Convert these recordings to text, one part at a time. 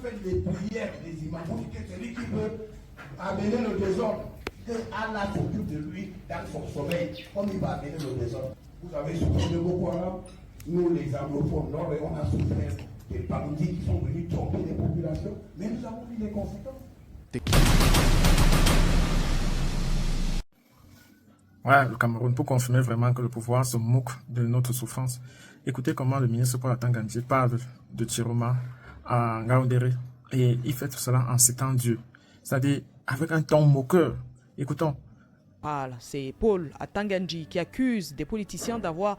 faites les prières des imams, vous dites que celui qui veut amener le désordre, que Allah s'occupe de lui dans son sommeil, comme il va amener le désordre. Vous avez souffert de Boko Haram, nous les anglophones, nord, on a souffert des bandits qui sont venus tromper les populations, mais nous avons vu les conséquences. Ouais, le Cameroun, pour confirmer vraiment que le pouvoir se moque de notre souffrance. Écoutez comment le ministre Paul Atanga-Ndiaye parle de Tiroma à Ngaoundéré. Et il fait tout cela en citant Dieu. C'est-à-dire avec un ton moqueur. Écoutons. C'est Paul Atanga-Ndiaye qui accuse des politiciens d'avoir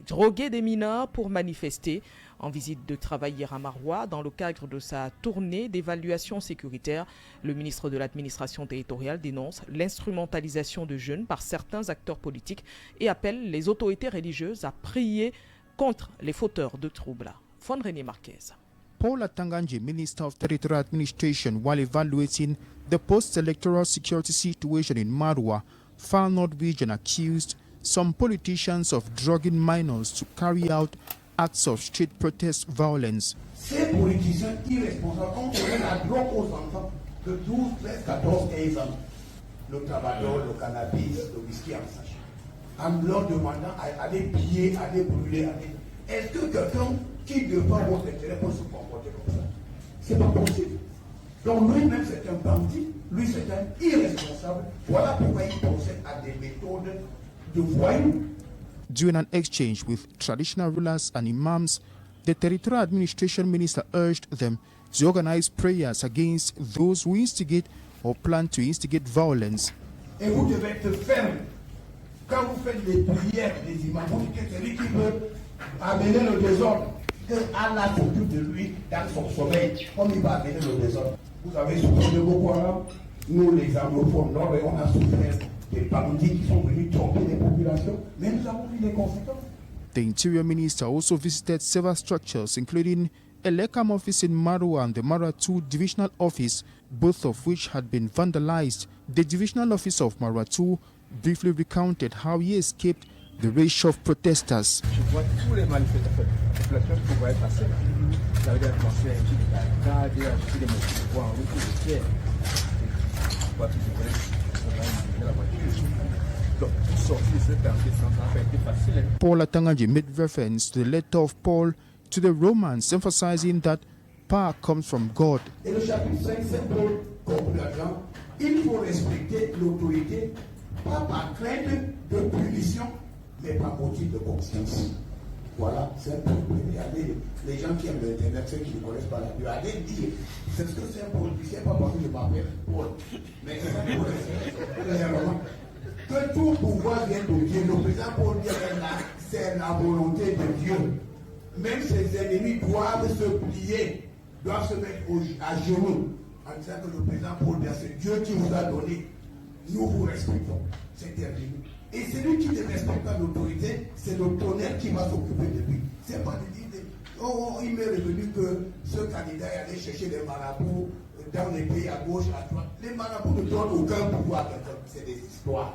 drogué des mineurs pour manifester. En visite de travail hier à Maroua, dans le cadre de sa tournée d'évaluation sécuritaire, le ministre de l'administration territoriale dénonce l'instrumentalisation de jeunes par certains acteurs politiques et appelle les autorités religieuses à prier contre les fauteurs de troubles. Fon René Marquez. Paul Atanga-Ndiaye, Minister of Territorial Administration, while evaluating the post-electoral security situation in Maroua, Far North region, accused some politicians of drugging minors to carry out acts of street protest violence. Ces politiciens irresponsables ont donné la drogue aux enfants de 12, 13, 14, 15 ans. Le tramadol, le cannabis, le whisky en sachet. En leur demandant d'aller piller, aller brûler, aller... Est-ce que quelqu'un qui défend votre intérêt peut se comporter comme ça? C'est pas possible. Donc lui-même c'est un bandit, lui c'est un irresponsable. Voilà pourquoi il procède à des méthodes de voyous. During an exchange with traditional rulers and imams, the territorial administration minister urged them to organize prayers against those who instigate or plan to instigate violence. Et vous devez être ferme. Quand vous faites les prières des imams, vous dites que celui qui veut amener le désordre, que Allah s'occupe de lui dans son sommeil, comme il va amener le désordre. Vous avez souffert de Boko Haram, nous les anglophones, nord, on a souffert des bandits qui sont venus tromper les populations, mais nous avons vu les conséquences. The Interior Minister also visited several structures, including a LECAM office in Maroua and the Maroua 2 Divisional Office, both of which had been vandalized. The Divisional Office of Maroua 2 briefly recounted how he escaped the rage of protesters. Je vois tous les manifestants, la population qui pouvaient passer là. Vous avez commencé à utiliser la garde, à utiliser les motifs en route de pierre. Pour la voiture. Donc, pour sortir cette enquête, ça a été facile. Paul Atanga-Ndiaye made reference to the letter of Paul to the Romans, emphasizing that power comes from God. Et le chapitre 5, Saint Paul conclut là-dedans, il faut respecter l'autorité, pas par crainte de punition, mais par motif de conscience. Voilà, c'est un peu les gens qui aiment l'Internet, ceux qui ne connaissent pas la Bible, allez dire, c'est ce que Saint Paul dit, c'est pas parce que je m'appelle Paul, mais Saint Paul, c'est que tout pouvoir vient de Dieu. Le président Paul dit là, c'est la volonté de Dieu. Même ses ennemis doivent se plier, doivent se mettre à genoux, en disant que le président Paul dit, c'est Dieu qui vous a donné, nous vous respectons. C'est terminé. Et celui qui ne respecte pas l'autorité, c'est le tonnerre qui va s'occuper de lui. C'est pas de dire, oh, il m'est revenu que ce candidat est allé chercher les marabouts dans les pays à gauche, à droite. Les marabouts ne donnent aucun pouvoir à quelqu'un. C'est des histoires.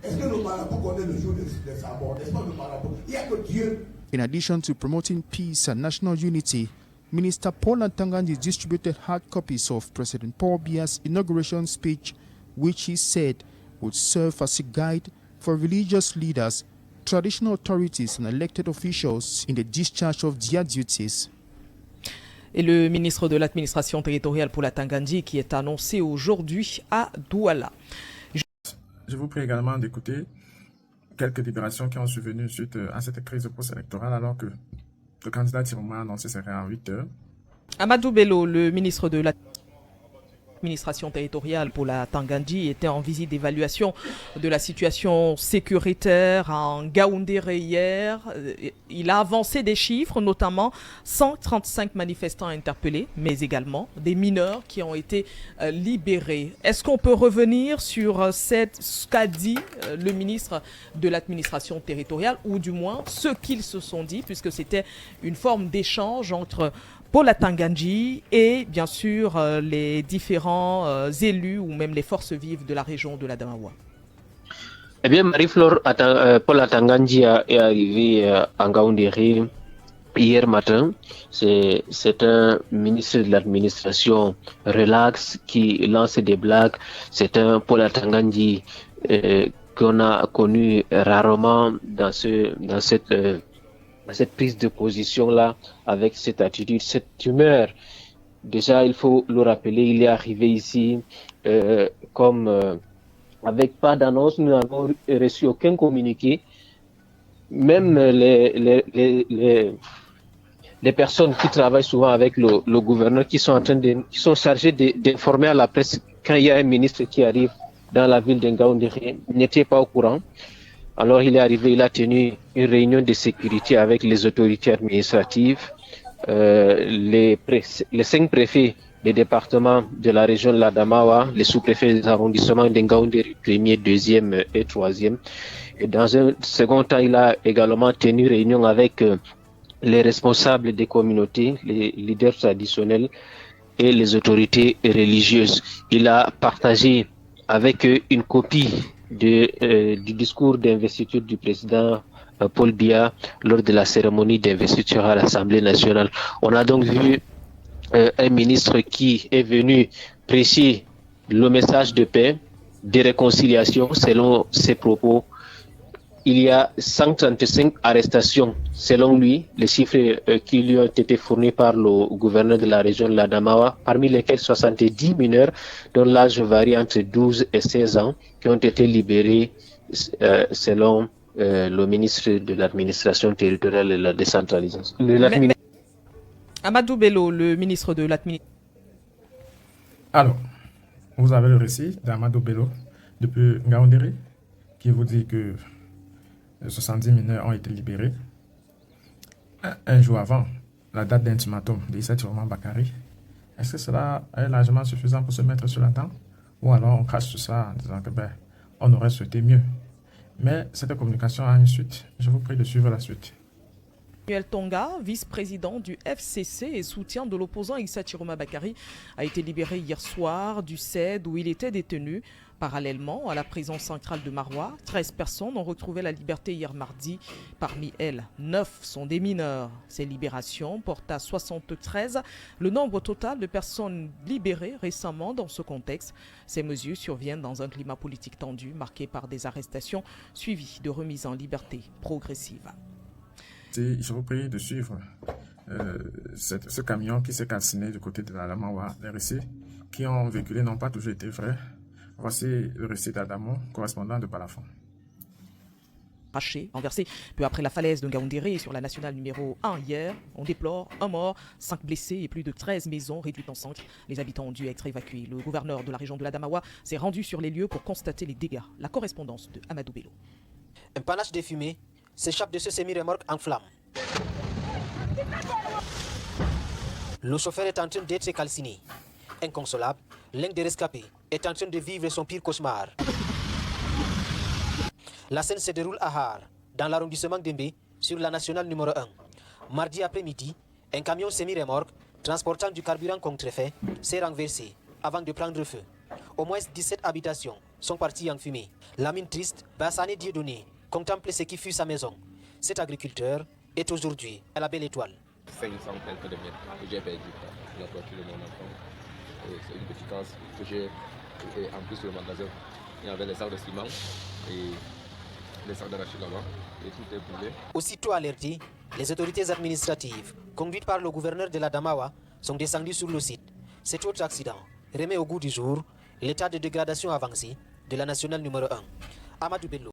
Est-ce que le marabout connaît le jour de sa mort? N'est-ce pas le marabout? Il n'y a que Dieu. In addition to promoting peace and national unity, Minister Paul Atanga-Ndiaye distributed hard copies of President Paul Biya's inauguration speech, which he said would serve as a guide for religious leaders, traditional authorities and elected officials in the discharge of their duties. Et le ministre de l'administration territoriale Paul Atanga-Ndiaye qui est annoncé aujourd'hui à Douala. Je vous prie également d'écouter quelques libérations qui ont survenu suite à cette crise post-électorale alors que le candidat Tiroma a annoncé serait à 8 heures. Amadou Bello, le ministre de l'administration territoriale Paul Atanga-Ndiaye était en visite d'évaluation de la situation sécuritaire en Ngaoundéré hier. Il a avancé des chiffres, notamment 135 manifestants interpellés, mais également des mineurs qui ont été libérés. Est-ce qu'on peut revenir sur ce qu'a dit le ministre de l'administration territoriale, ou du moins ce qu'ils se sont dit, puisque c'était une forme d'échange entre Paul Atanga-Ndiaye et bien sûr les différents élus ou même les forces vives de la région de la Damawa? Eh bien, Marie-Flore, Paul Atanga-Ndiaye est arrivé à Ngaoundéré hier matin. C'est un ministre de l'administration relax qui lance des blagues. C'est un Paul Atangandji qu'on a connu rarement dans cette prise de position-là, avec cette attitude, cette humeur. Déjà, il faut le rappeler, il est arrivé ici avec pas d'annonce, nous n'avons reçu aucun communiqué. Même les personnes qui travaillent souvent avec le gouverneur, qui sont chargés d'informer à la presse quand il y a un ministre qui arrive dans la ville d'Ngaoundéré, n'étaient pas au courant. Alors il est arrivé, il a tenu une réunion de sécurité avec les autorités administratives, les 5 préfets des départements de la région de l'Adamawa, les sous-préfets des arrondissements d'Ngaoundéré, 1er, 2e et 3e. Et dans un second temps, il a également tenu réunion avec les responsables des communautés, les leaders traditionnels et les autorités religieuses. Il a partagé avec eux une copie du discours d'investiture du président Paul Biya lors de la cérémonie d'investiture à l'Assemblée nationale. On a donc vu un ministre qui est venu prêcher le message de paix, de réconciliation selon ses propos. Il y a 135 arrestations, selon lui, les chiffres qui lui ont été fournis par le gouverneur de la région de l'Adamawa, parmi lesquels 70 mineurs dont l'âge varie entre 12 et 16 ans, qui ont été libérés selon le ministre de l'administration territoriale et de la décentralisation. Amadou Bello, le ministre de l'administration. Alors, vous avez le récit d'Amadou Bello depuis Ngaoundéré, qui vous dit que 70 mineurs ont été libérés un jour avant la date d'intimatum d'Issa Tiroma Bakary. Est-ce que cela est largement suffisant pour se mettre sur la dent? Ou alors on crache sur ça en disant que on aurait souhaité mieux? Mais cette communication a une suite. Je vous prie de suivre la suite. Emmanuel Tonga, vice-président du FCC et soutien de l'opposant Issa Tiroma Bakary, a été libéré hier soir du CED où il était détenu. Parallèlement à la prison centrale de Maroua, 13 personnes ont retrouvé la liberté hier mardi. Parmi elles, 9 sont des mineurs. Ces libérations portent à 73 le nombre total de personnes libérées récemment dans ce contexte. Ces mesures surviennent dans un climat politique tendu marqué par des arrestations suivies de remises en liberté progressives. Je vous prie de suivre ce camion qui s'est calciné du côté de l'Adamawa. Les récits qui ont véhiculé n'ont pas toujours été vrais. Voici le récit d'Adamo, correspondant de Balafon. Renversé peu après la falaise de Ngaoundéré sur la nationale numéro 1 hier, on déplore un mort, 5 blessés et plus de 13 maisons réduites en cendres. Les habitants ont dû être évacués. Le gouverneur de la région de l'Adamawa s'est rendu sur les lieux pour constater les dégâts. La correspondance de Amadou Bello. Un panache de fumée s'échappe de ce semi-remorque en flammes. Le chauffeur est en train d'être calciné. Inconsolable, l'un des rescapés est en train de vivre son pire cauchemar. La scène se déroule à Har, dans l'arrondissement d'Embe, sur la nationale numéro 1. Mardi après-midi, un camion semi-remorque transportant du carburant contrefait s'est renversé avant de prendre feu. Au moins 17 habitations sont parties en fumée. La mine triste, Bassane Dieudonné contemple ce qui fut sa maison. Cet agriculteur est aujourd'hui à la Belle Étoile. 500 quelques de mètres que j'ai perdu la voiture de mon enfant. C'est une petite case que j'ai. Et en plus, le magasin, il y avait les sacs de ciment et les sacs d'arachide là-bas. Et tout est brûlé. Aussitôt alertés, les autorités administratives, conduites par le gouverneur de l'Adamawa, sont descendues sur le site. Cet autre accident remet au goût du jour l'état de dégradation avancé de la nationale numéro 1. Amadou Bello.